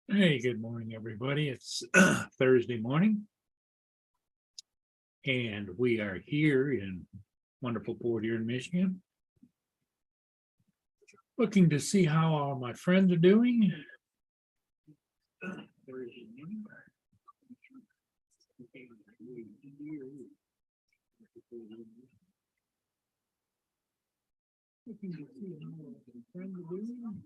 Hey, good morning, everybody. It's Thursday morning. And we are here in wonderful Port Huron, Michigan. Looking to see how all my friends are doing. Looking to see how my friends are doing.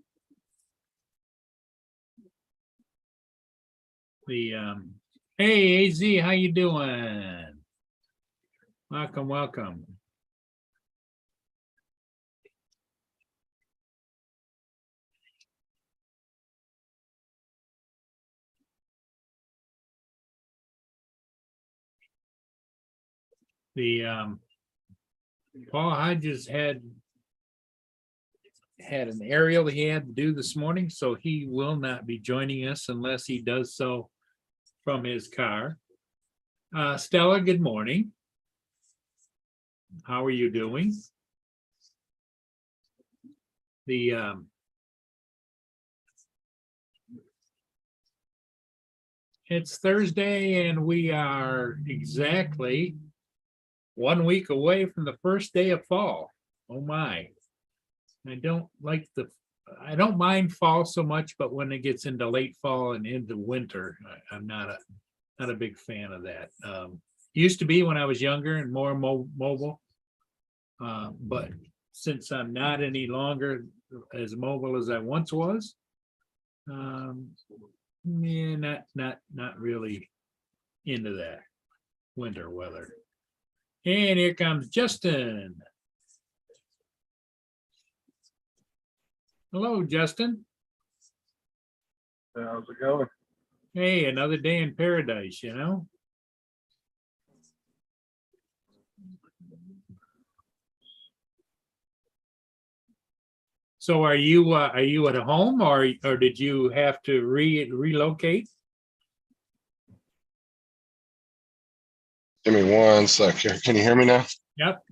Hey AZ, how you doing? Welcome. Paul Hodges had an aerial he had to do this morning, so he will not be joining us unless he does so from his car. Stella, good morning. How are you doing? It's Thursday and we are exactly 1 week away from the first day of fall. Oh my. I don't mind fall so much, but when it gets into late fall and into winter, I'm not a big fan of that. Used to be when I was younger and more mobile. But since I'm not any longer as mobile as I once was, yeah, not really into that winter weather. And here comes Justin. Hello, Justin. How's it going? Hey, another day in paradise, you know? So are you at home or did you have to relocate? Give me 1 sec here. Can you hear me now? Yep.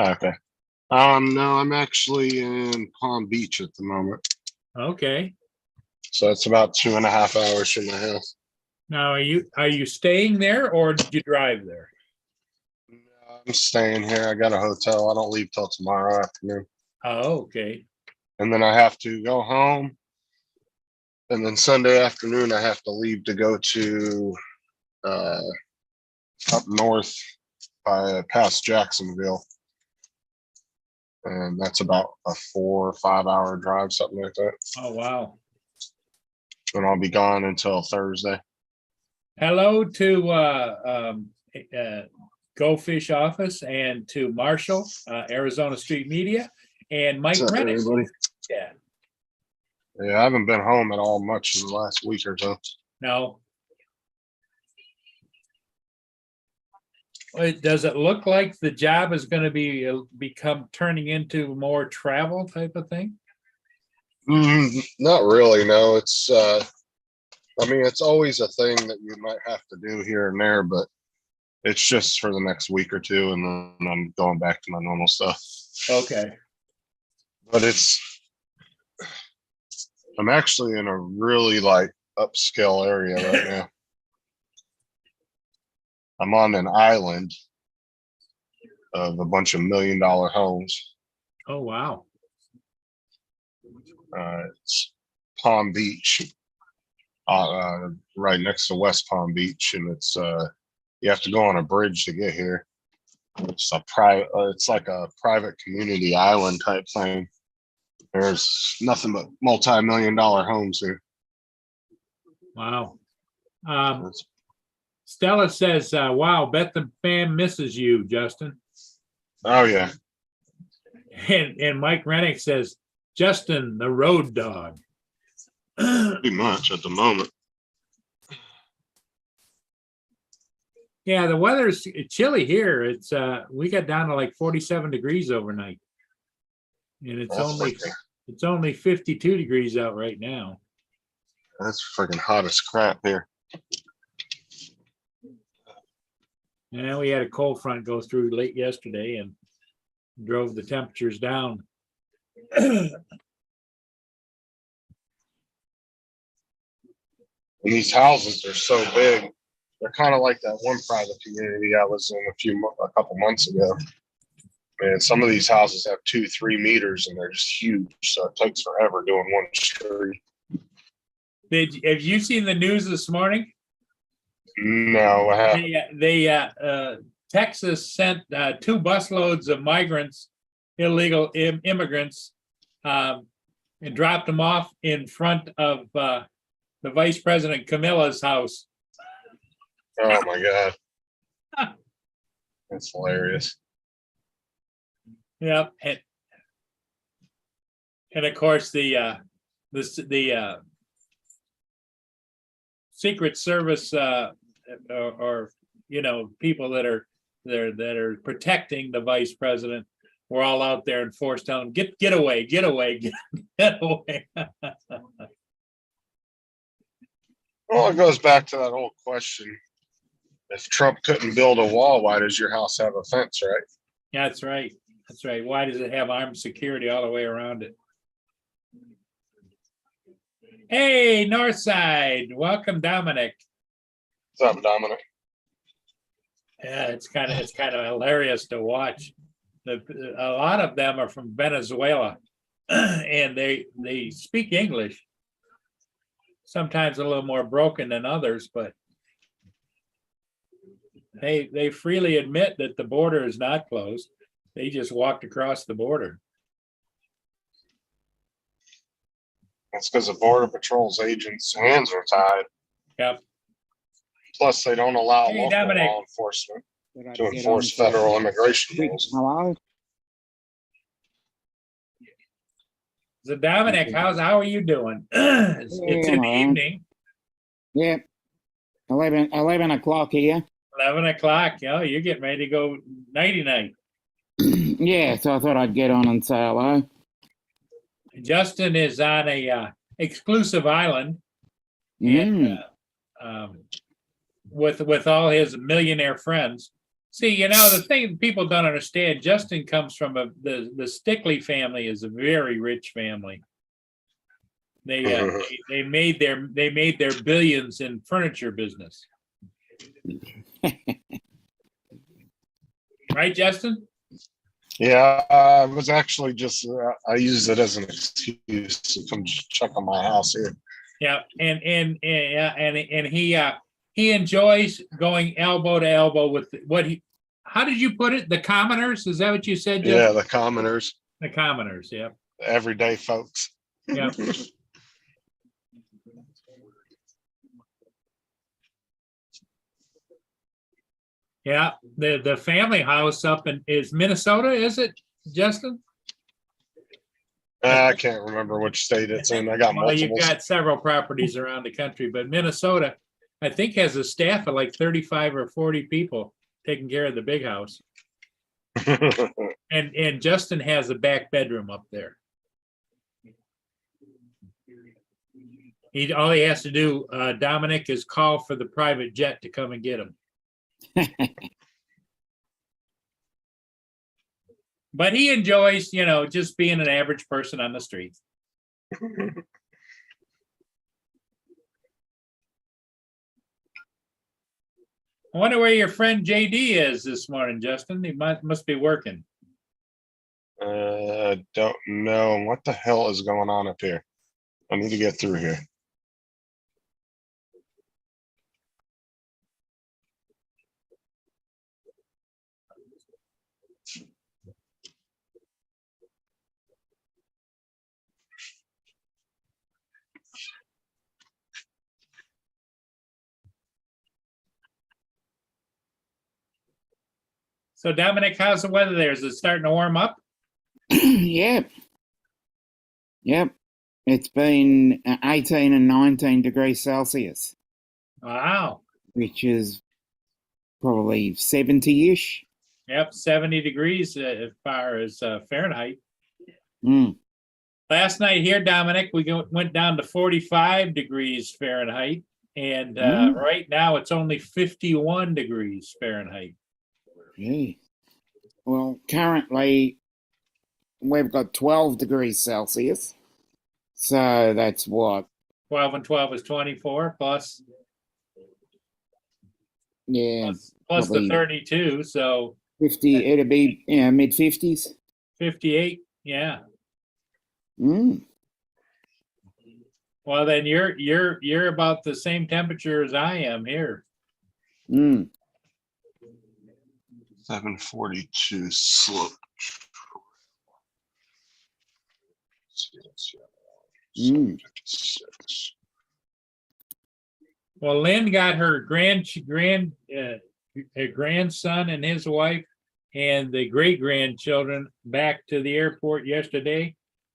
Okay. No, I'm actually in Palm Beach at the moment. Okay. So it's about 2.5 hours from my house. Now, are you staying there or did you drive there? I'm staying here. I got a hotel. I don't leave till tomorrow afternoon. Oh, okay. And then I have to go home. And then Sunday afternoon, I have to leave to go to up north past Jacksonville. And that's about a 4 or 5 hour drive, something like that. Oh, wow. And I'll be gone until Thursday. Hello to Go Fish Office and to Marshall, Arizona Street Media, and Mike What's up, Rennick. everybody? Yeah. Yeah, I haven't been home at all much in the last week or so. No. Does it look like the job is going to become turning into more travel type of thing? Not really. No, it's. I mean, it's always a thing that you might have to do here and there, but it's just for the next week or two, and then I'm going back to my normal stuff. Okay. But I'm actually in a really upscale area right now. I'm on an island of a bunch of $1 million homes. Oh, wow. It's Palm Beach, right next to West Palm Beach, and it's you have to go on a bridge to get here. It's a private. It's like a private community island type thing. There's nothing but multi-million-dollar homes here. Wow. Stella says, wow, bet the fam misses you, Justin. Oh yeah. And Mike Rennick says, Justin, the road dog. Pretty much at the moment. Yeah, the weather's chilly here. It's we got down to like 47 degrees overnight. And it's only 52 degrees out right now. That's freaking hot as crap here. And we had a cold front go through late yesterday and drove the temperatures down And these houses are so big. They're kind of like that one private community I was in a couple months ago. And some of these houses have 2-3 meters and they're just huge. So it takes forever doing one street. Have you seen the news this morning? No, I haven't. Texas sent 2 busloads of migrants, illegal immigrants, and dropped them off in front of the Vice President Camilla's house. Oh my God. That's hilarious. Yep, and of course the Secret Service or people that are protecting the vice president were all out there and forced telling them get away, get away. Well, it goes back to that old question. If Trump couldn't build a wall, why does your house have a fence, right? That's right. That's right. Why does it have armed security all the way around it? Hey, Northside. Welcome, Dominic. What's up, Dominic? Yeah, it's kind of hilarious to watch. A lot of them are from Venezuela, and they speak English. Sometimes a little more broken than others, but they freely admit that the border is not closed. They just walked across the border. That's because the Border Patrol's agents' hands are tied. Yep. Plus, they don't allow Hey, local Dominic. law enforcement to enforce federal immigration rules. Hello? So Dominic, how are you doing? It's in the evening, Yeah. 11 o'clock here. 11 o'clock. You're getting ready to go nighty night. Yeah, so I thought I'd get on and say hello. Justin is on a exclusive island Mm. with all his millionaire friends. See, the thing people don't understand, Justin comes from the Stickley family is a very rich family. They made their billions in furniture business. Right, Justin? Yeah, I was actually just, I used it as an excuse to come check on my house here. Yeah, and he enjoys going elbow to elbow with how did you put it? The commoners? Is that what you said, Justin? Yeah, the commoners, The commoners, yeah. the everyday folks. Yeah. Yeah, the family house up is Minnesota, is it, Justin? I can't remember which state it's in. I got Well, you've multiple. got several properties around the country, but Minnesota, I think, has a staff of like 35 or 40 people taking care of the big house. And Justin has a back bedroom up there. All he has to do, Dominic, is call for the private jet to come and get him. But he enjoys, just being an average person on the street. I wonder where your friend JD is this morning, Justin. He must be working. Don't know. What the hell is going on up here? I need to get through here. So Dominic, how's the weather there? Is it starting to warm up? Yep. It's been 18 and 19 degrees Celsius, Wow. which is probably 70-ish. Yep, 70 degrees as far as Fahrenheit. Mm. Last night here, Dominic, we went down to 45 degrees Fahrenheit. And right now it's only 51 degrees Fahrenheit. Gee. Well, currently we've got 12 degrees Celsius. So that's what? 12 and 12 is 24 plus Yeah, plus the probably 32, so 50. It'd be mid 50s. 58. Yeah. Mm. Well, then you're about the same temperature as I am here. Mm. 742 slope. Mm. 756. Well, Lynn got her grandson and his wife and the great grandchildren back to the airport yesterday.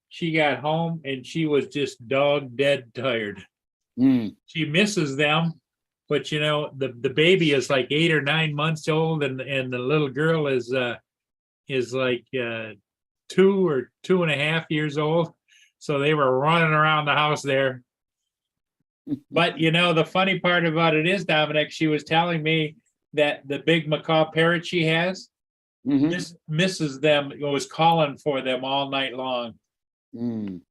She got home and she was just dog dead tired. Mm. She misses them, but you know, the baby is like 8 or 9 months old, and the little girl is like 2 or 2.5 years old. So they were running around the house there. But you know, the funny part about it is, Dominic, she was telling me that the big macaw parrot she has misses them, was calling for them all night long. Mm.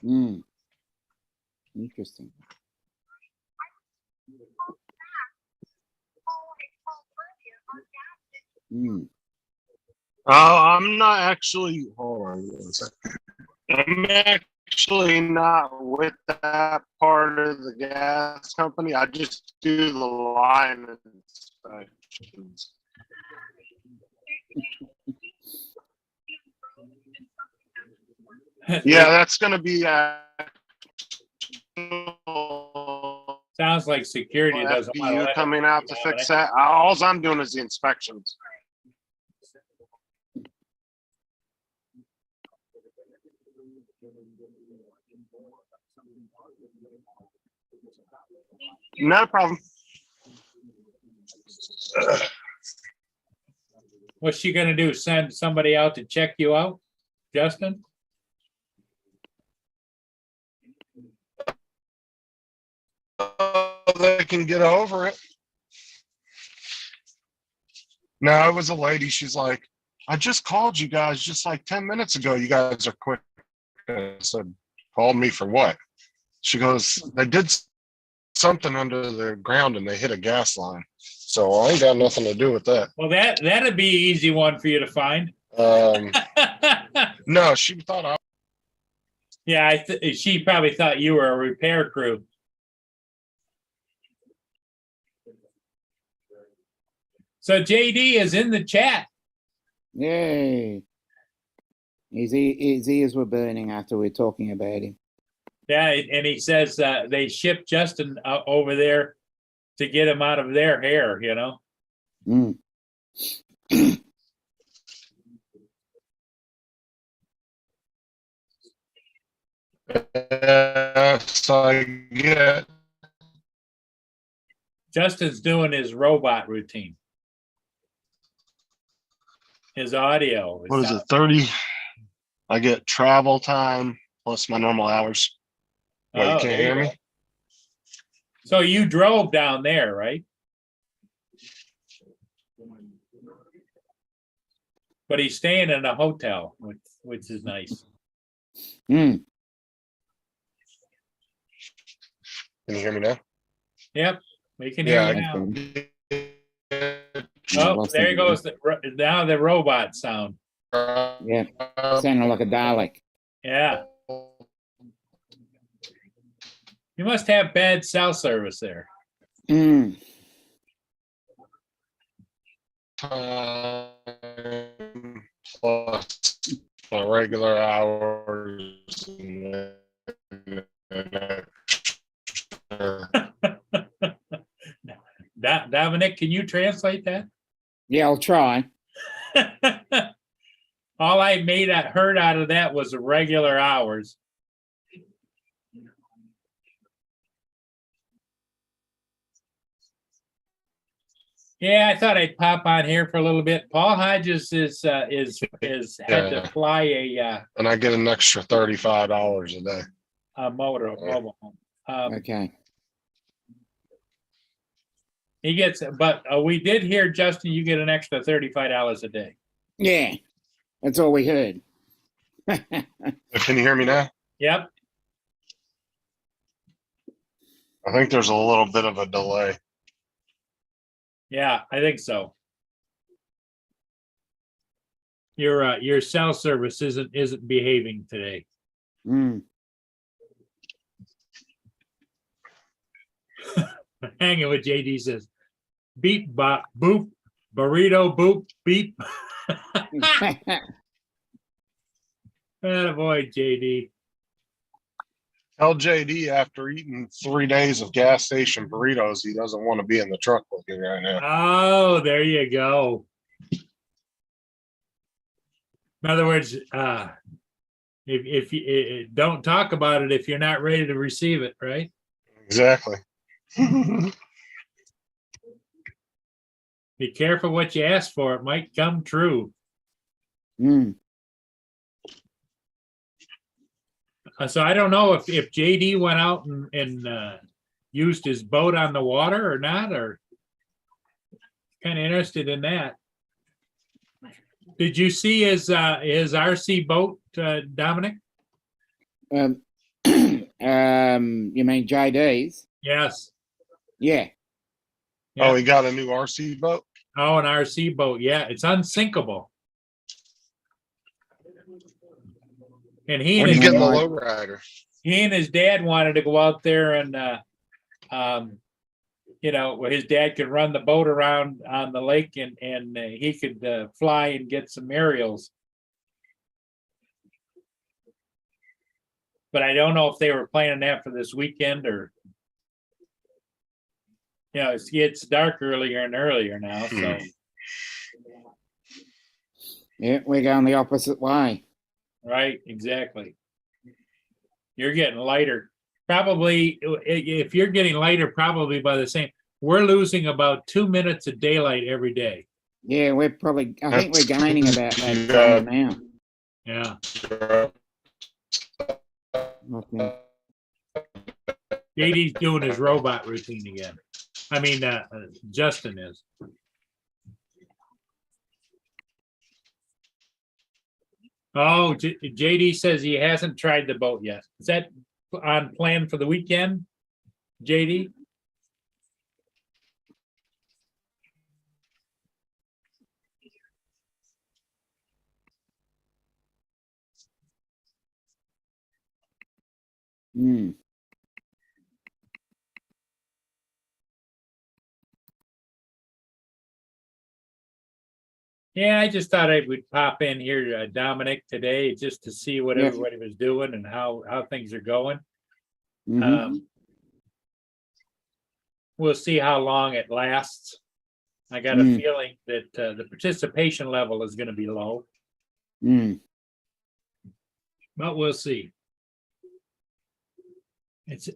Mm. Interesting. Mm. Oh, I'm not actually. Hold on one second. I'm actually not with that part of the gas company. I just do the line inspections. Yeah, that's going to be Sounds like security doesn't want to FBU let coming it, out to fix that. All I'm doing is the inspections. Not a problem. What's she gonna do? Send somebody out to check you out, Justin? They can get over it. No, it was a lady. She's like, I just called you guys just like 10 minutes ago. You guys are quick. I said, called me for what? She goes, they did something under the ground and they hit a gas line. So I ain't got nothing to do with that. Well, that'd be an easy one for you to find. No, she thought I. Yeah, she probably thought you were a repair crew. So JD is in the chat. Yay. His ears were burning after we were talking about him. Yeah, and he says they shipped Justin over there to get him out of their hair, you know. Mm. So I get. Justin's doing his robot routine. His audio. What is it? 30. I get travel time plus my normal hours. Wait, you Oh, can't there hear you me? go. So you drove down there, right? But he's staying in a hotel, which is nice. Mm. Can you hear me now? Yep, we can hear Yeah, you now. I Oh, lost there him. goes now the robot sound. Yeah, sounded like a Dalek. Yeah, you must have bad cell service there. Mm. Time plus my regular hours. Dominic, can you translate that? Yeah, I'll try. All I heard out of that was regular hours. Yeah, I thought I'd pop on here for a little bit. Paul Hodges is had to fly and I get an extra $35 a day. mobile home. Okay. He gets, but we did hear, Justin, you get an extra $35 a day. Yeah, that's all we heard. Can you hear me now? Yep. I think there's a little bit of a delay. Yeah, I think so. Your cell service isn't behaving today. Mm. Hanging with JD says, beep, bop, boop, burrito, boop, beep. Boy, JD. Tell JD after eating 3 days of gas station burritos, he doesn't want to be in the truck looking right now. Oh, there you go. In other words, if you don't talk about it if you're not ready to receive it, right? Exactly. Be careful what you ask for; it might come true. Mm. So I don't know if JD went out and used his boat on the water or not, or kind of interested in that. Did you see his RC boat, Dominic? You mean JD's? Yes. Yeah. Yeah. Oh, he got a new RC boat? Oh, an RC boat. Yeah, it's unsinkable. And he When and you his, getting the lowrider? he and his dad wanted to go out there and where his dad could run the boat around on the lake and he could fly and get some aerials. But I don't know if they were planning that for this weekend or, it gets dark earlier and earlier now. So Yeah, we're going the opposite way. right, exactly. You're getting lighter. Probably if you're getting lighter, probably by the same. We're losing about 2 minutes of daylight every day. Yeah, I think we're gaining about that now. Yeah. Okay. JD's doing his robot routine again. I mean, Justin is. Oh, JD says he hasn't tried the boat yet. Is that on plan for the weekend, JD? Mm. Yeah, I just thought I would pop in here, Dominic, today just to see what Yeah. everybody was doing and how things are going. Mhm. We'll see how long it lasts. I got a feeling that the participation level is going to be low, Mm. but we'll see.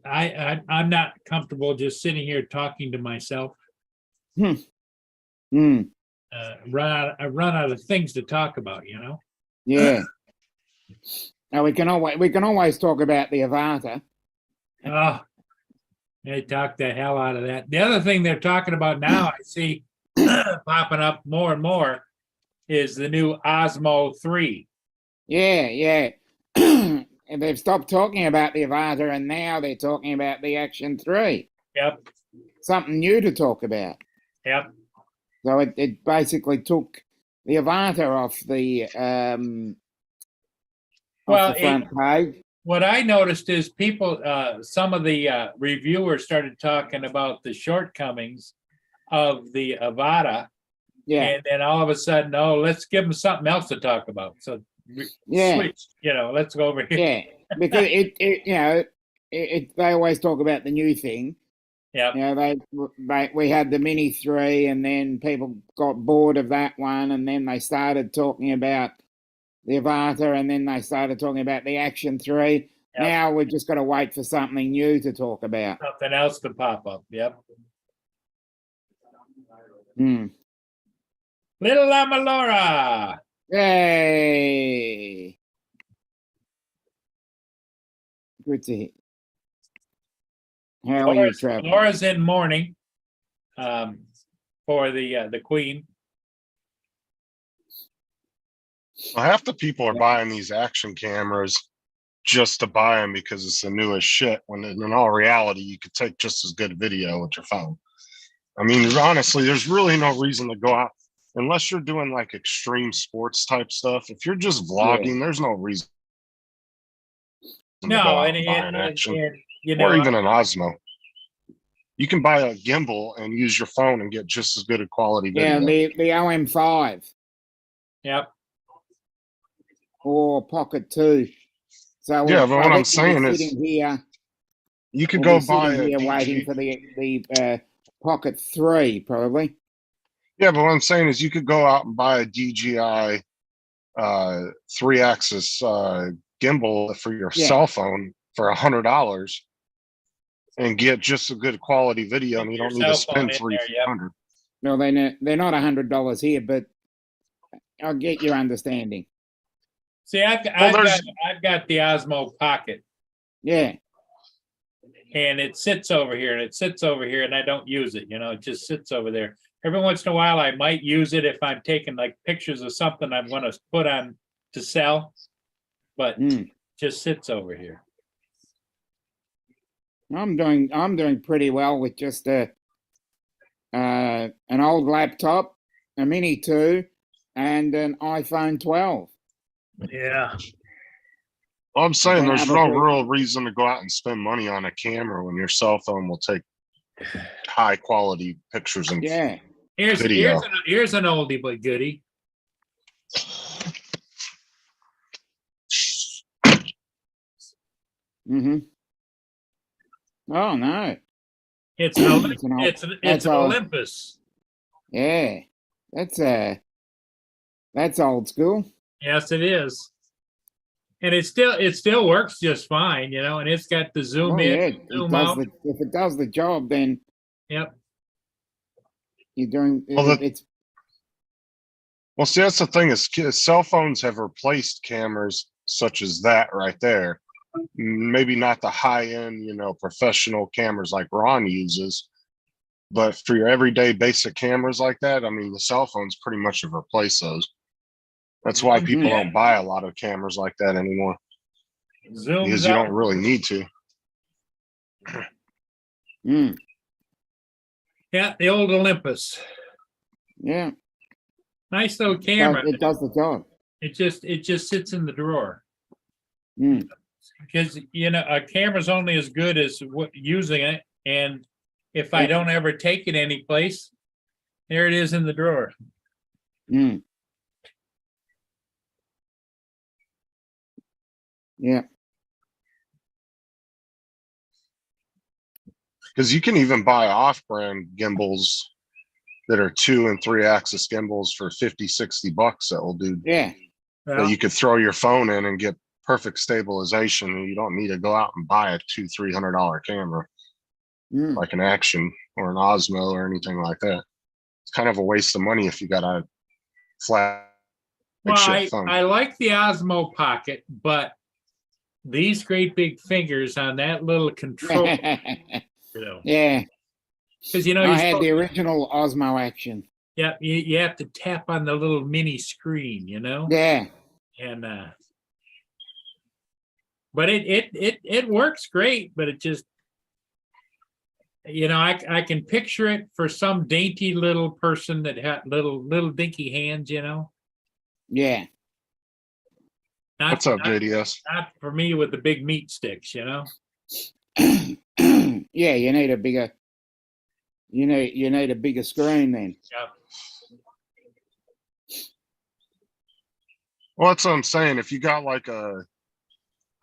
I'm not comfortable just sitting here talking to myself. Mm. I run out of things to talk about, Yeah. Now we can always talk about the Avata. Oh, they talk the hell out of that. The other thing they're talking about now, I see popping up more and more, is the new Osmo 3. Yeah. And they've stopped talking about the Avata and now they're talking about the Action 3. Yep. Something new to talk about. Yep. So it basically took the Avata off the front page. What I noticed is people, some of the reviewers started talking about the shortcomings of the Avata. Yeah. And then all of a sudden, let's give them something else to talk about. So switch, let's go over here. Yeah, because they always talk about the new thing. Yeah. We had the Mini 3 and then people got bored of that one and then they started talking about the Avata and then they started talking about the Action 3. Yep. Now we've just got to wait for something new to talk about. Something else to pop up. Yep. Little Llama Laura. Yay. Good to hear. How are you, Trevor? Laura's in mourning. for the Queen. Well, half the people are Yeah. buying these action cameras just to buy them because it's the newest shit. When in all reality, you could take just as good video with your phone. I mean, honestly, there's really no reason to go out unless you're doing like extreme sports type stuff. If you're just vlogging, there's no reason to go No, out and, and buy and, an action and you or know, even an Osmo. You can buy a gimbal and use your phone and get just as good a quality Yeah, video. the OM5 yep. or Pocket 2. So Yeah, but I what I'm think we'll saying be is sitting here. you could We'll go be buy sitting a here DG. waiting for the Pocket 3, probably. Yeah, but what I'm saying is you could go out and buy a DJI 3-axis gimbal for your Yeah. cell phone for $100 and get just a good quality video, and you Your don't need to cell phone spend in three, there, yep. $400. No, they're not $100 here, but I'll get your understanding. See, I've there's- got the Osmo Pocket, Yeah, and it sits over here, and it sits over here, and I don't use it. You know, it just sits over there. Every once in a while, I might use it if I'm taking like pictures of something I want to put on to sell, but just sits over here. I'm doing pretty well with just an old laptop, a Mini 2, and an iPhone 12. Yeah. Well, I'm saying then there's other no people- real reason to go out and spend money on a camera when your cell phone will take high quality pictures and Yeah, Video. Here's an oldie but goodie. mm-hmm. Oh no, It's an Olymp- It's an old- it's that's an all. Olympus. yeah, that's old school. Yes, it is. And it still works just fine, you know, and it's got the zoom Oh in, yeah, zoom out. if it does the job, then Yep. you're doing Well, it's Well, see, that's the thing is cell phones have replaced cameras such as that right there. Maybe not the high end, professional cameras like Ron uses, but for your everyday basic cameras like that, I mean, the cell phones pretty much have replaced those. That's why people Yeah. don't buy a lot of cameras like that anymore because Zooms you out. don't really need to. Yeah, the old Olympus. yeah. Nice little camera. It does the job. It just sits in the drawer. Mm. Because a camera's only as good as what using it, and if I don't ever take it anyplace, there it is in the drawer. Mm. Yeah. Because you can even buy off-brand gimbals that are 2 and 3-axis gimbals for $50-$60 that will do Yeah. that you could throw your phone in and get perfect stabilization, and you don't need to go out and buy a $200-$300 camera Mm. like an Action or an Osmo or anything like that. It's kind of a waste of money if you got a flat Well, phone. I like the Osmo Pocket, but these great big fingers on that little control, Yeah. because I had the original Osmo Action. yeah, you have to tap on the little mini screen, Yeah. and but it works great, but it just I can picture it for some dainty little person that had little dinky hands, Yeah. not, What's up, not, JDS? not for me with the big meat sticks, Yeah, you need a bigger you need a bigger screen then. Yeah. Well, that's what I'm saying. If you got like a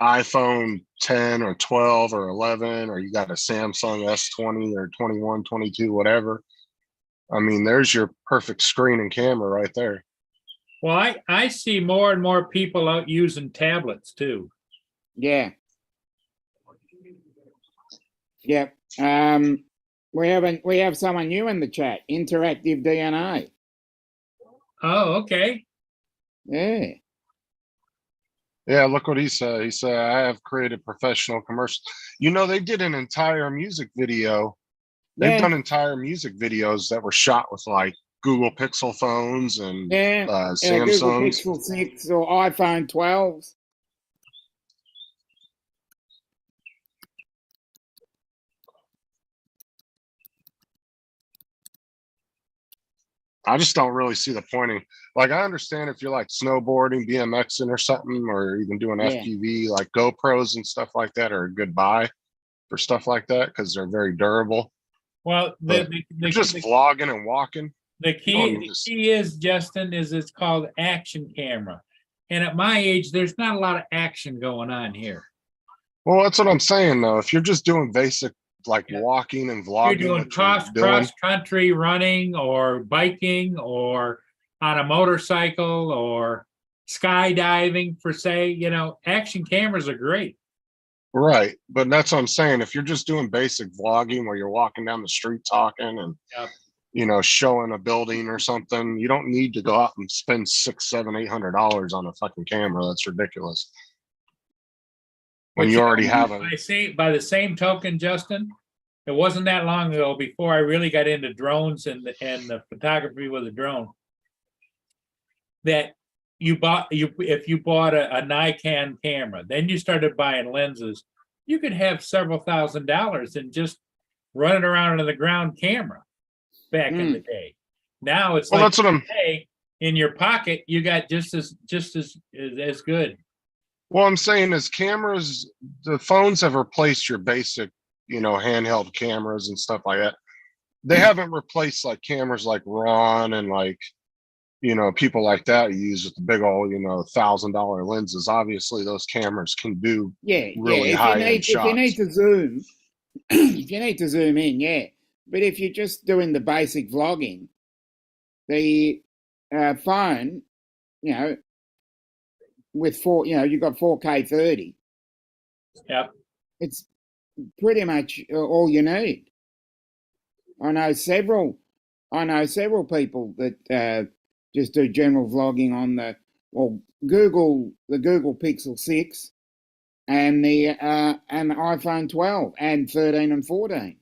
iPhone 10 or 12 or 11, or you got a Samsung S20 or 21, 22, whatever, I mean, there's your perfect screen and camera right there. Well, I see more and more people out using tablets too. Yeah. Yep. We have someone new in the chat. Interactive DNA. Oh, okay. Yeah. Yeah, look what he said. He said, I have created professional commercials. They did an entire music video They've Yeah, done entire music videos that were shot with like Google Pixel phones and yeah, yeah. Google Samsungs. Pixel 6 or iPhone 12s. I just don't really see the pointing. Like, I understand if you're like snowboarding, BMXing or something, or even doing Yeah. FPV, like GoPros and stuff like that are a good buy for stuff like that because they're very durable. Well, But you're just vlogging and walking. the You don't key, need the to- key is, Justin, is it's called action camera. And at my age, there's not a lot of action going on here. Well, that's what I'm saying though. If you're just doing basic like Yeah. walking and You're vlogging, doing what you're doing, cross country running or biking or on a motorcycle or skydiving per se, you know, action cameras are great. right? But that's what I'm saying. If you're just doing basic vlogging where you're walking down the street talking and Yep. you know showing a building or something, you don't need to go out and spend $600, $700, $800 on a fucking camera. That's ridiculous. When But you already know, have a by the same token, Justin, it wasn't that long ago before I really got into drones and the photography with a drone. That if you bought a Nikon camera, then you started buying lenses, you could have several $1,000s and just run it around on the ground camera back in the day. Now it's well, like, that's what I'm. hey, in your pocket, you got just as good. Well, I'm saying is cameras, the phones have replaced your basic, you know, handheld cameras and stuff like that. They haven't replaced like cameras like Ron and like, you know, people like that use with the big old, you know, $1,000 lenses. Obviously, those cameras can do Yeah, really yeah. high-end If you need shots. to zoom, if you need to zoom in, yeah. But if you're just doing the basic vlogging, the phone, you know, with you've got 4K 30. Yep. It's pretty much all you need. I know several people that just do general vlogging on the Google Pixel 6 and the iPhone 12 and 13 and 14.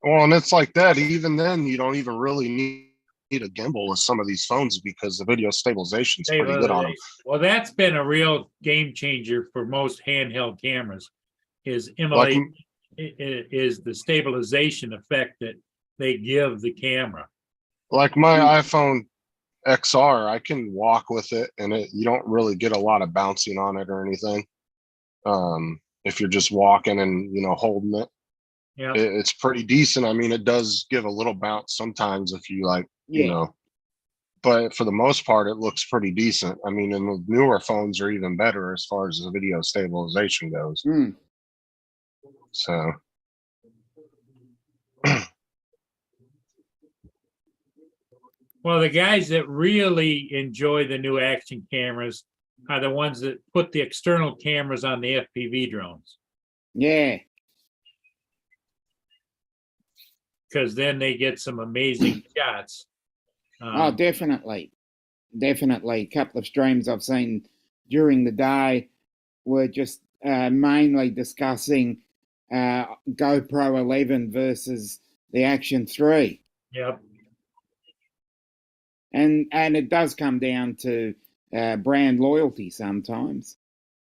Well, and it's like that. Even then, you don't even really need a gimbal with some of these phones because the video stabilization is pretty good on them. Well, that's been a real game changer for most handheld cameras. Is Like, is the stabilization effect that they give the camera. like my iPhone XR, I can walk with it, and you don't really get a lot of bouncing on it or anything. If you're just walking and you know holding it, Yeah. it's pretty decent. I mean, it does give a little bounce sometimes if you like, you know, but for the most part, it looks pretty decent. I mean, and the newer phones are even better as far as the video stabilization goes. So. Well, the guys that really enjoy the new action cameras are the ones that put the external cameras on the FPV drones. Yeah. Because then they get some amazing shots. Oh, definitely. Definitely. A couple of streams I've seen during the day were just mainly discussing GoPro 11 versus the Action 3. Yep. And it does come down to brand loyalty sometimes.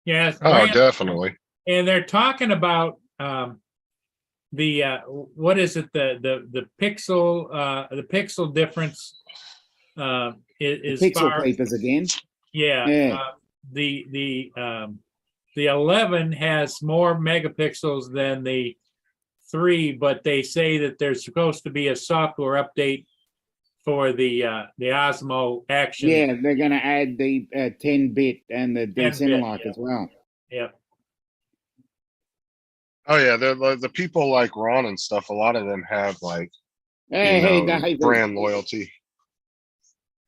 Yes. Oh, definitely. And they're talking about the what is it, the pixel difference is pixel peepers again. Yeah. The 11 has more megapixels than the 3, but they say that there's supposed to be a software update for the Osmo Action. Yeah, they're going to add the 10-bit and the D-Cinematic as well. Yep. Oh yeah, the people like Ron and stuff. A lot of them have like David. brand loyalty.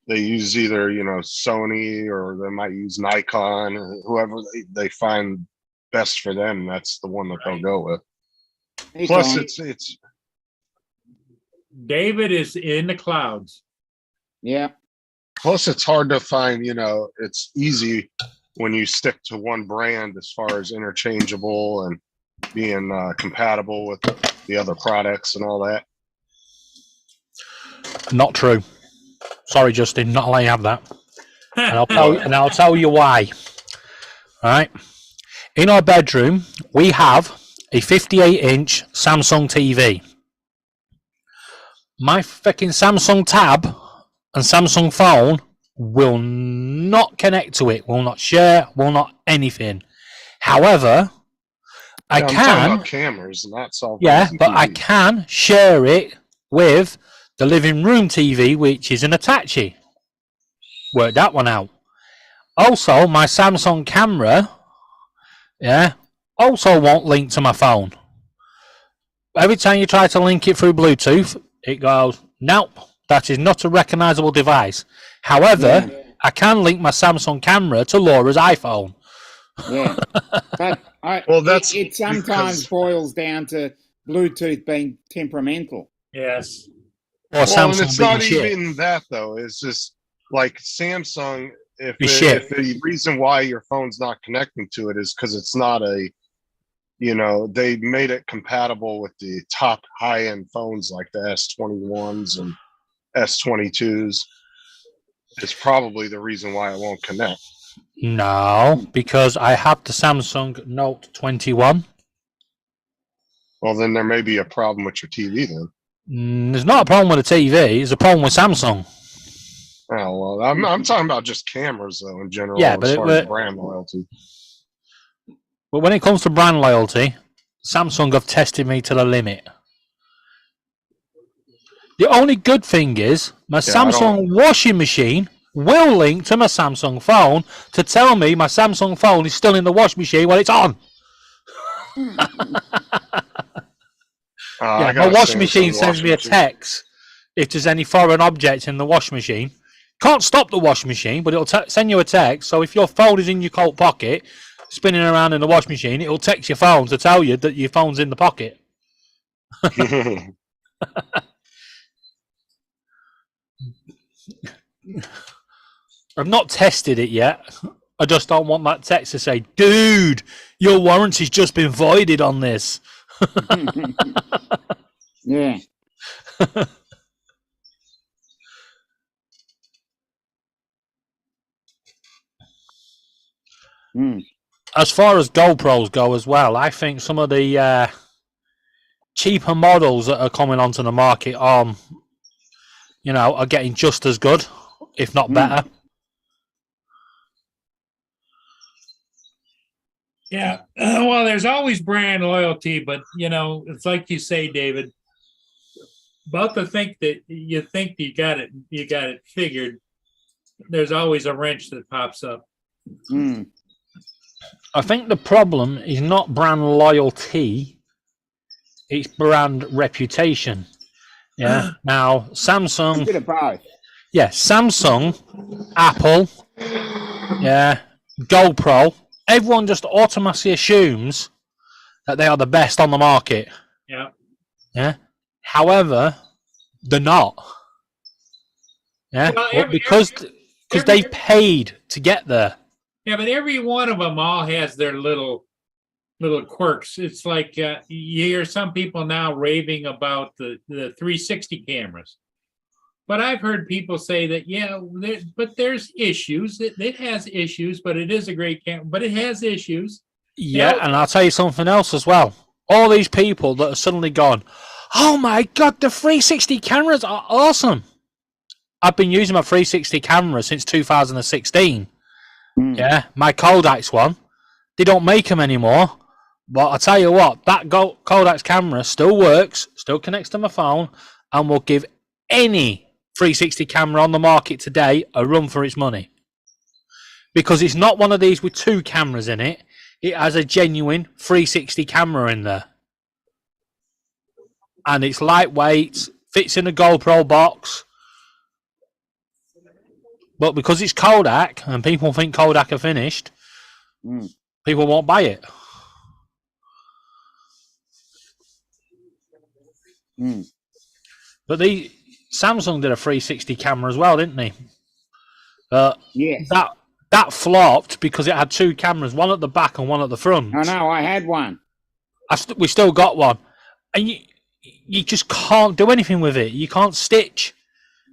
They use either Sony or they might use Nikon or whoever they find best for them. That's the one that they'll go with. Plus, it's David is in the clouds. Yeah. Plus, it's hard to find. It's easy when you stick to one brand as far as interchangeable and being compatible with the other products and all that. Not true. Sorry, Justin, not allowed to have that. And I'll tell you why. Right? In our bedroom, we have a 58-inch Samsung TV. My fucking Samsung Tab and Samsung phone will not connect to it, will not share, will not anything. However, I Yeah, I'm talking can, about cameras, not cell phones yeah, and but I TVs. can share it with the living room TV, which is an Hitachi. Work that one out. Also, my Samsung camera, yeah, also won't link to my phone. Every time you try to link it through Bluetooth, it goes, nope, that is not a recognizable device. However, I can link my Samsung camera to Laura's iPhone. Yeah, but Well, that's it sometimes because- boils down to Bluetooth being temperamental. Yes. Or Well, Samsung and it's being not shit. even that though. It's just like Samsung. If Be shit. if the reason why your phone's not connecting to it is because it's not a, they made it compatible with the top high-end phones like the S21s and S22s. It's probably the reason why it won't connect. No, because I have the Samsung Note 21. Well, then there may be a problem with your TV then. There's not a problem with the TV. There's a problem with Samsung. Oh well, I'm talking about just cameras though in general. Yeah, as but far as brand loyalty. But when it comes to brand loyalty, Samsung have tested me to the limit. The only good thing is my I Samsung washing machine will link to my Samsung phone to tell me my Samsung phone is still in the wash machine when it's on. I Yeah, got my a washing Samsung machine sends me a machine. text if there's any foreign object in the washing machine. Can't stop the washing machine, but it'll send you a text. So if your phone is in your coat pocket, spinning around in the washing machine, it'll text your phone to tell you that your phone's in the pocket. I've not tested it yet. I just don't want that text to say, dude, your warranty's just been voided on this. Yeah. Mm. As far as GoPros go as well, I think some of the cheaper models that are coming onto the market are getting just as good, if not better. Yeah. Well, there's always brand loyalty, but it's like you say, David, about to think that you think you got it figured. There's always a wrench that pops up. Mm. I think the problem is not brand loyalty, it's brand reputation. Yeah. Now, A Samsung, bit of both. yeah, Samsung, Apple, yeah, GoPro, everyone just automatically assumes that they are the best on the market. Yeah. Yeah. However, they're not. Yeah. Well, because they've paid to get there. Yeah, but every one of them all has their little quirks. It's like you hear some people now raving about the 360 cameras. But I've heard people say that, but there's issues. It has issues, but it is a great camera, but it has issues. Yeah, Yeah. and I'll tell you something else as well. All these people that are suddenly gone, oh my God, the 360 cameras are awesome. I've been using my 360 camera since 2016. Mm. Yeah, my Kodak's one. They don't make them anymore. But I tell you what, that Kodak's camera still works, still connects to my phone, and will give any 360 camera on the market today a run for its money. Because it's not one of these with two cameras in it. It has a genuine 360 camera in there. And it's lightweight, fits in a GoPro box. But because it's Kodak, and people think Kodak are finished, Mm. people won't buy it. Mm. But Samsung did a 360 camera as well, didn't they? Yes. That flopped because it had two cameras, one at the back and one at the front. I know. I had one. We still got one, and you just can't do anything with it. You can't stitch.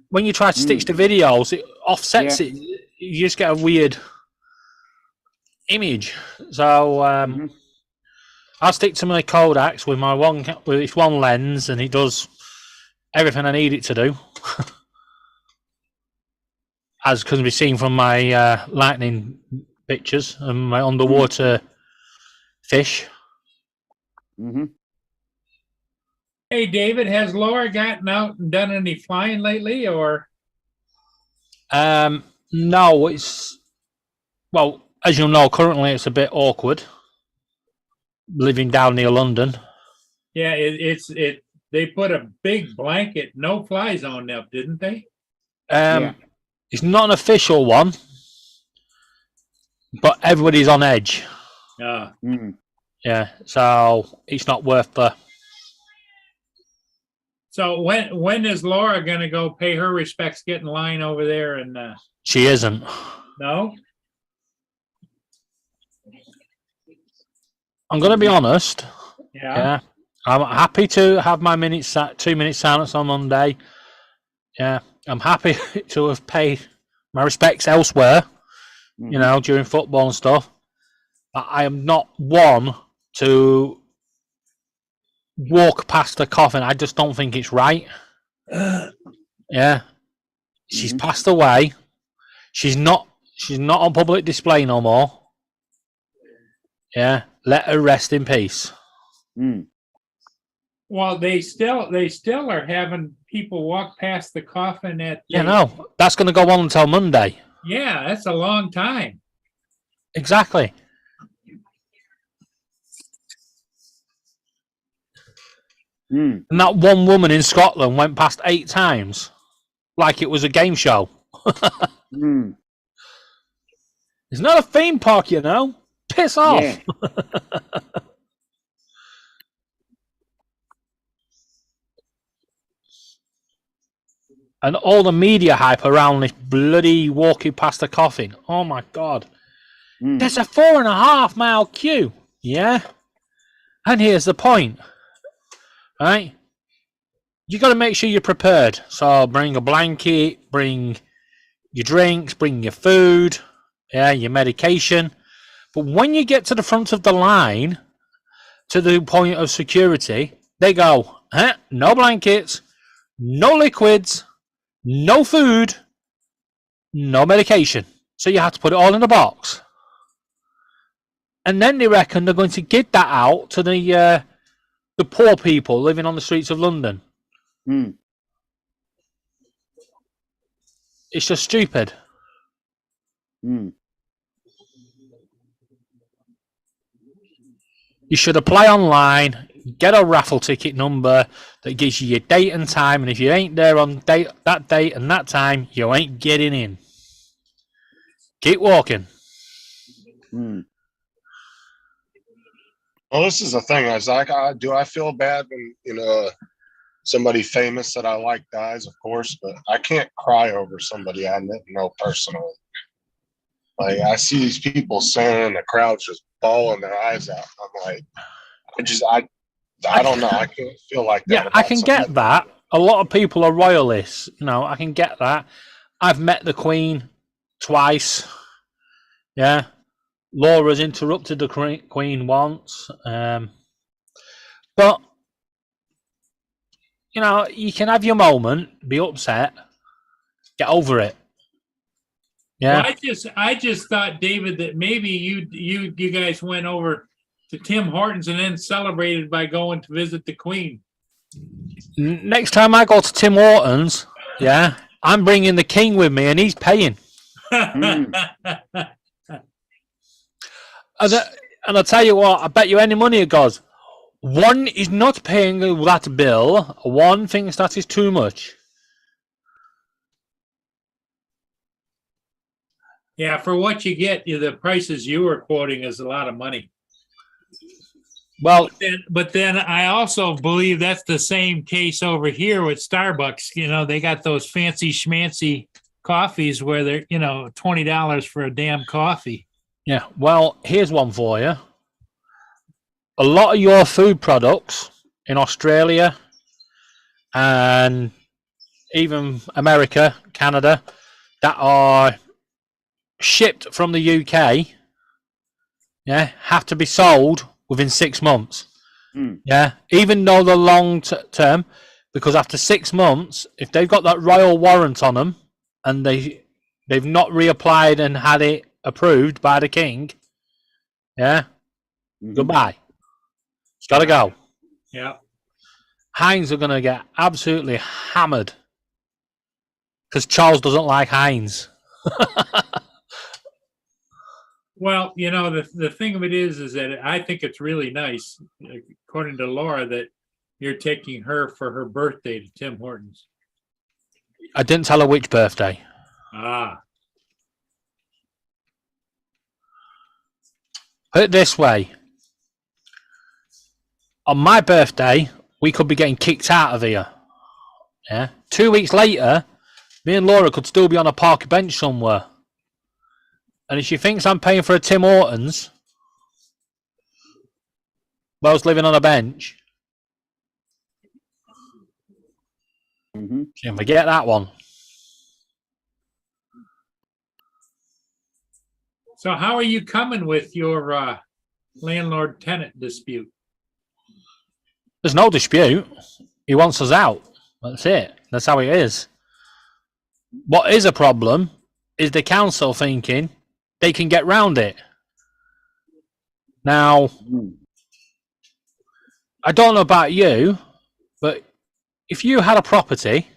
when you try to stitch the videos, it offsets Yeah. it. You just get a weird image. So Mhm. I stick to my Kodaks with my with its one lens, and it does everything I need it to do. As can be seen from my lightning pictures and my underwater fish. Mhm. Hey, David, has Laura gotten out and done any flying lately, or? No, it's well, as you know, currently it's a bit awkward living down near London. Yeah, they put a big blanket, no fly zone up, didn't they? Yeah. It's not an official one, but everybody's on edge. Mm. Yeah, so it's not worth the. So when is Laura gonna go pay her respects, get in line over there and She isn't. no? I'm going to be honest. Yeah. Yeah, I'm happy to have my 2 minute silence on Monday. Yeah, I'm happy to have paid my respects elsewhere. Mhm. You know, during football and stuff. But I am not one to walk past the coffin. I just don't think it's right. Yeah, she's Mhm. passed away. She's not on public display no more. Yeah, let her rest in peace. Mm. Well, they still are having people walk past the coffin at. Yeah, no, that's going to go on until Monday. Yeah, that's a long time. Exactly. Mm. And that one woman in Scotland went past 8 times, like it was a game show. Mm. It's not a theme park, you know. Piss off. Yeah. And all the media hype around this bloody walking past the coffin. Oh my God. Mm. There's a 4.5 mile queue. Yeah. And here's the point. Right? You got to make sure you're prepared. So bring a blanket, bring your drinks, bring your food, yeah, your medication. But when you get to the front of the line, to the point of security, they go, no blankets, no liquids, no food, no medication. So you have to put it all in a box. And then they reckon they're going to get that out to the poor people living on the streets of London. Mm. It's just stupid. Mm. You should apply online, get a raffle ticket number that gives you your date and time, and if you ain't there on that date and that time, you ain't getting in. Keep walking. Mm. Well, this is the thing. I feel bad when somebody famous that I like dies, of course, but I can't cry over somebody I know personally. Like I see these people saying the crowd's just bawling their eyes out. I'm like, I don't know. I can't feel like that. Yeah, I can get somebody. that. A lot of people are royalists. You know, I can get that. I've met the Queen twice. Yeah. Laura's interrupted the Queen once. But, you know, you can have your moment, be upset, get over it. Yeah. Well, I just thought, David, that maybe you guys went over to Tim Hortons and then celebrated by going to visit the Queen. Next time I go to Tim Hortons, yeah, I'm bringing the King with me and he's paying. Mm. And I'll tell you what, I bet you any money it goes. One is not paying that bill. One thinks that is too much. Yeah, for what you get, the prices you were quoting is a lot of money. Well, But then I also believe that's the same case over here with Starbucks. You know, they got those fancy schmancy coffees where they're, $20 for a damn coffee. yeah. Well, here's one for you. A lot of your food products in Australia and even America, Canada, that are shipped from the UK, yeah, have to be sold within 6 months. Yeah, even though they're long term, because after 6 months, if they've got that royal warrant on them and they've not reapplied and had it approved by the king, yeah, goodbye. It's got to go. Yeah. Heinz are going to get absolutely hammered because Charles doesn't like Heinz. Well, you know, the thing of it is that I think it's really nice, according to Laura, that you're taking her for her birthday to Tim Hortons. I didn't tell her which birthday. Ah, Put it this way. On my birthday, we could be getting kicked out of here. Yeah. 2 weeks later, me and Laura could still be on a park bench somewhere. And if she thinks I'm paying for a Tim Hortons, whilst living on a bench, she can forget that one. so how are you coming with your landlord-tenant dispute? There's no dispute. He wants us out. That's it. That's how it is. What is a problem is the council thinking they can get round it. Now, I don't know about you, but if you had a property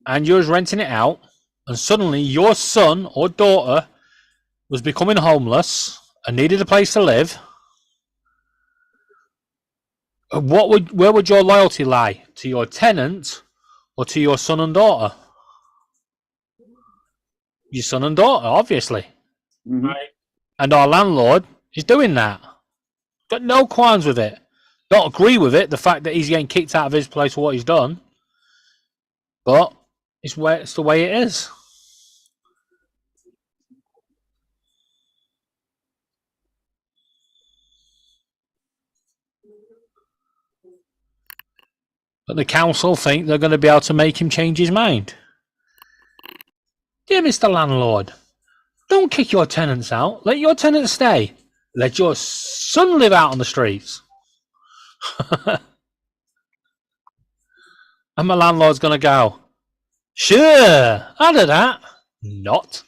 and you was renting it out and suddenly your son or daughter was becoming homeless and needed a place to live, where would your loyalty lie? To your tenant or to your son and daughter? Your son and daughter, obviously. Right. And our landlord is doing that. Got no qualms with it. Don't agree with it, the fact that he's getting kicked out of his place for what he's done. But it's the way it is. But the council think they're going to be able to make him change his mind. Dear Mr. Landlord, don't kick your tenants out. Let your tenants stay. Let your son live out on the streets. And my landlord's going to go, sure, I'll do that. Not.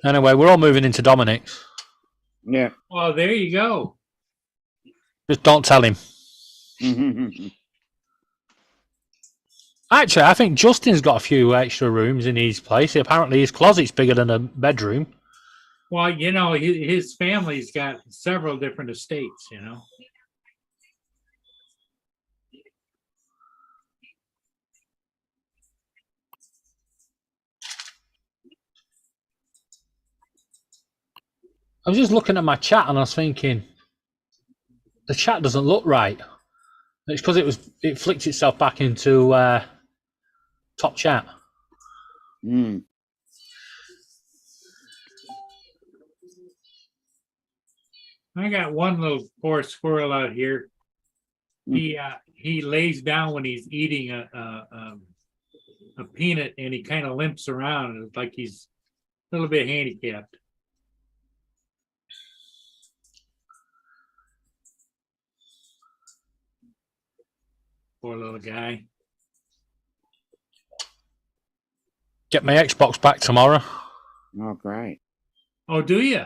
Anyway, we're all moving into Dominic's. Yeah. Well, there you go. Just don't tell him. Actually, I think Justin's got a few extra rooms in his place. Apparently, his closet's bigger than a bedroom. Well, you know, his family's got several different estates, you know. I was just looking at my chat and I was thinking, the chat doesn't look right. It's because it flicked itself back into top chat. I got one little poor squirrel out here. He lays down when he's eating a peanut and he kind of limps around. It's like he's a little bit handicapped. Poor little guy. Get my Xbox back tomorrow. Oh, great. Oh, do you?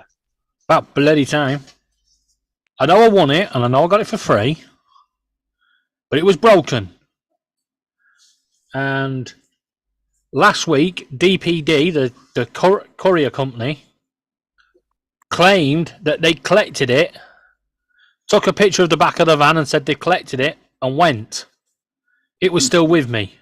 About bloody time. I know I won it and I know I got it for free, but it was broken. And last week, DPD, the courier company, claimed that they collected it, took a picture of the back of the van and said they collected it and went. It was still with me.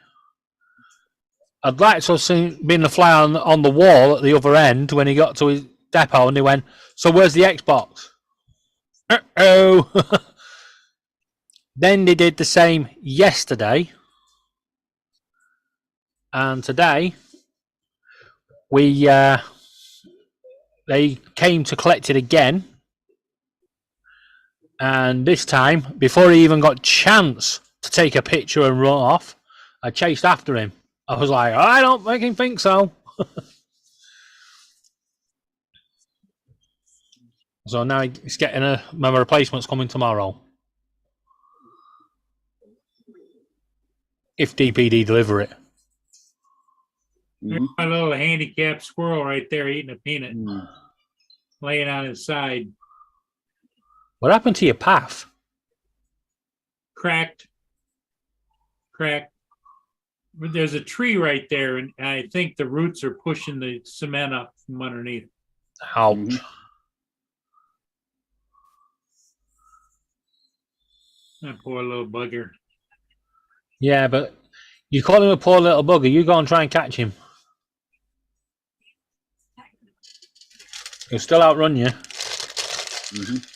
I'd like to have been the fly on the wall at the other end when he got to his depot and he went, so where's the Xbox? Uh-oh. Then they did the same yesterday. And today, we they came to collect it again, and this time, before he even got chance to take a picture and run off, I chased after him. I was like, I don't fucking think so. So now he's getting my replacement's coming tomorrow. If DPD deliver it. Mhm. My little handicapped squirrel right there eating a peanut, Mm. laying on his side, What happened to your path? cracked. But there's a tree right there, and I think the roots are pushing the cement up from underneath. Ouch. Mhm. That poor little bugger. Yeah, but you call him a poor little bugger. You go and try and catch him. He'll still outrun you. Mhm.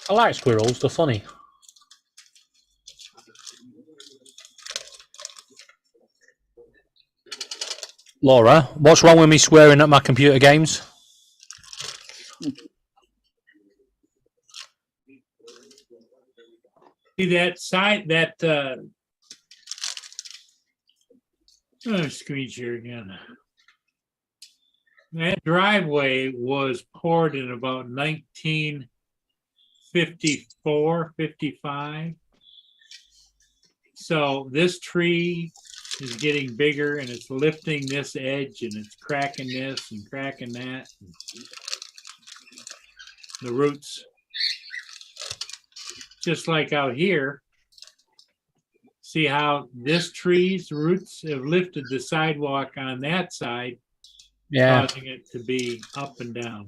I like squirrels. They're funny. Laura, what's wrong with me swearing at my computer games? See that side, screen share again. That driveway was poured in about 1954, 55. So this tree is getting bigger and it's lifting this edge and it's cracking this and cracking that. The roots. Just like out here. See how this tree's roots have lifted the sidewalk on that side, Yeah. causing it to be up and down.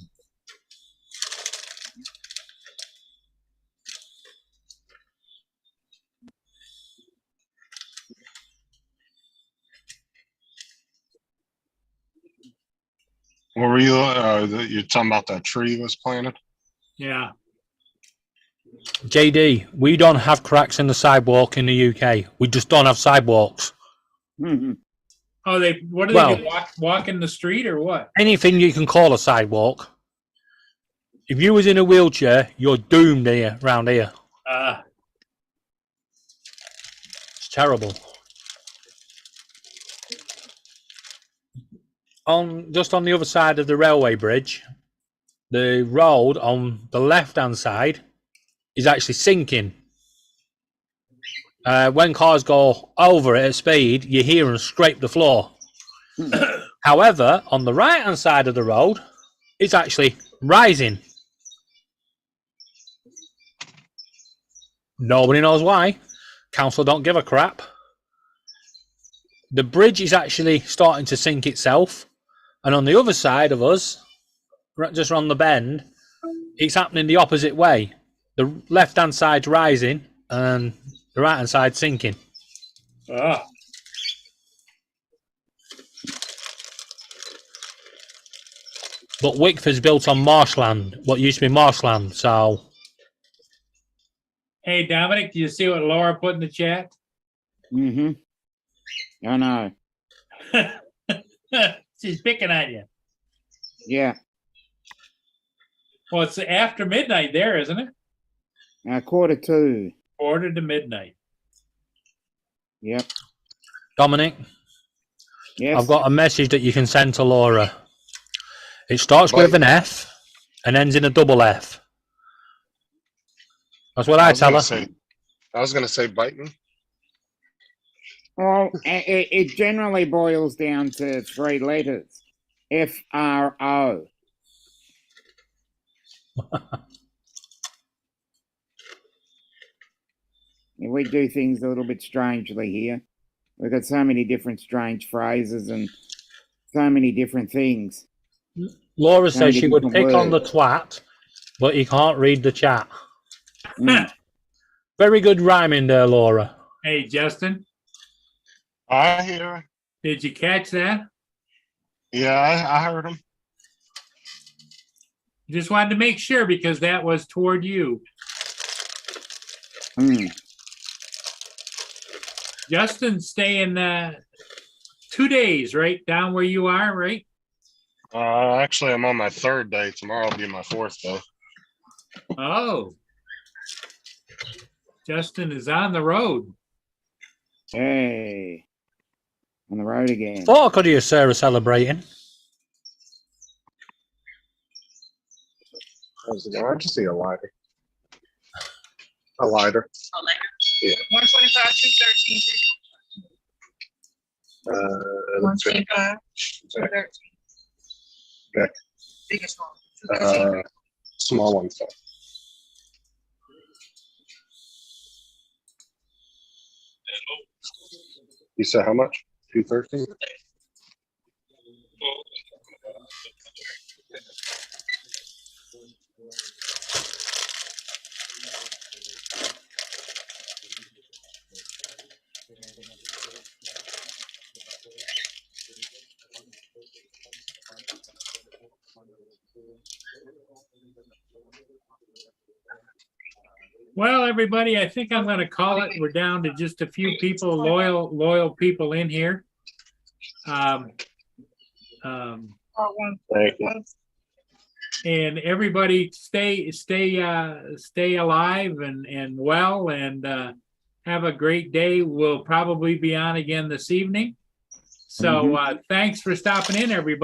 What were you, you're talking about that tree was planted? Yeah. JD, we don't have cracks in the sidewalk in the UK. We just don't have sidewalks. Mhm. Oh, what do Well- they do? Walk in the street or what? Anything you can call a sidewalk. If you was in a wheelchair, you're doomed here, round here. It's terrible. Just on the other side of the railway bridge, the road on the left-hand side is actually sinking. When cars go over it at speed, you hear them scrape the floor. However, on the right-hand side of the road, it's actually rising. Nobody knows why. Council don't give a crap. The bridge is actually starting to sink itself. And on the other side of us, just on the bend, it's happening the opposite way. The left-hand side's rising and the right-hand side's sinking. Ah. But Wickford's built on marshland, what used to be marshland, so... Hey, Dominic, do you see what Laura put in the chat? Mhm. I know. She's picking at you. Yeah. Well, it's after midnight there, isn't it? 1:45. Quarter to midnight. Yep. Dominic, Yes. I've got a message that you can send to Laura. It starts with an F and ends in a double F. That's what I tell her. I was gonna say biting. Well, it generally boils down to 3 letters. FRO. We do things a little bit strangely here. We've got so many different strange phrases and so many different things. Laura says she would different pick on the words. twat, but he can't read the chat. Mm. Very good rhyming there, Laura. Hey, Justin, I hear. did you catch that? Yeah, I heard him. Just wanted to make sure because that was toward you. Mm. Justin staying 2 days, right down where you are, right? Actually, I'm on my 3rd day. Tomorrow will be my 4th day. Oh. Justin is on the road. Hey, on the road again. Thought I could hear Sarah celebrating. How's it going? I just see a lighter. A lighter. Oh, later. Yeah. 125, 213, 125, 213. Okay. Biggest one. 213. Small one. So. You said how much? 213. Well, everybody, I think I'm gonna call it. We're down to just a few people, loyal people in here. Part one. Thank you. And everybody stay alive and well, and have a great day. We'll probably be on again this evening. So thanks for stopping in, everybody.